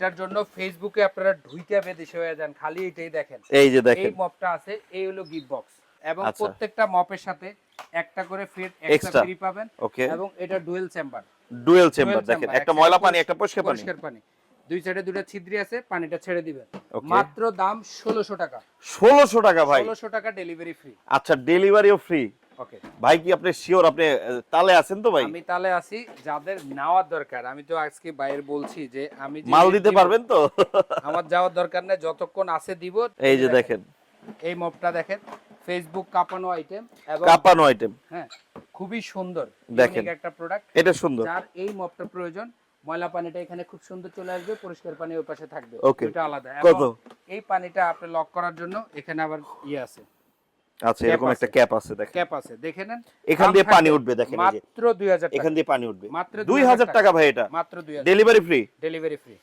এটার জন্য ফেসবুকে আপনারা ঢুইকা বেদেশে হয়ে যান, খালি এটাই দেখেন। এই যে এই দেখেন মপটা আছে, এই হলো গিফট বক্স, এবং আচ্ছা। প্রত্যেকটা মপের সাথে একটা করে ফিট Extra। এক্সট্রা ফ্রি পাবেন। ওকে। এবং এটা ডুয়েল চেম্বার। ডুয়েল চেম্বার দেখেন, একটা ময়লা পানি একটা পরিষ্কার পানি। পরিষ্কার পানি, দুই সাইডে দুটো ছিদ্রি আছে, পানিটা ছেড়ে দিবেন। Okay। মাত্র দাম 1600 টাকা। 1600 টাকা ভাই। 1600 টাকা ডেলিভারি ফ্রি। আচ্ছা, ডেলিভারিও ফ্রি। ওকে ভাই কি আপনি শিওর, আপনি তালে আছেন তো ভাই? আমি তালে আছি, যাদের নেওয়ার দরকার আমি তো আজকে বাইরে বলছি যে আমি যে মাল rate দিতে দিব, পারবেন তো? আমার যাওয়ার দরকার নেই, যতক্ষণ আছে দিব। এই যে দেখেন এই মপটা দেখেন, ফেসবুক কাঁপানো আইটেম, এবং কাপানো আইটেম হ্যাঁ খুবই সুন্দর দেখেন। ইউনিক একটা প্রোডাক্ট। এটা সুন্দর। যার এই মপটা প্রয়োজন, ময়লা পানিটা এখানে খুব সুন্দর চলে আসবে, পরিষ্কার পানি ওই পাশে থাকবে, Okay। ওটা আলাদা। কত? এবং এই পানিটা আপনি লক করার জন্য এখানে আবার ইয়ে আছে, আচ্ছা, এরকম একটা ক্যাপ আছে দেখেন। ক্যাপ আছে, দেখে নেন। এখান দাম দিয়ে পানি থাকবে উঠবে দেখেন, এই যে মাত্র 2000 টাকা। এখান দিয়ে পানি উঠবে। মাত্র 2000 টাকা ভাই, এটা মাত্র 2000, ডেলিভারি ফ্রি। Delivery free.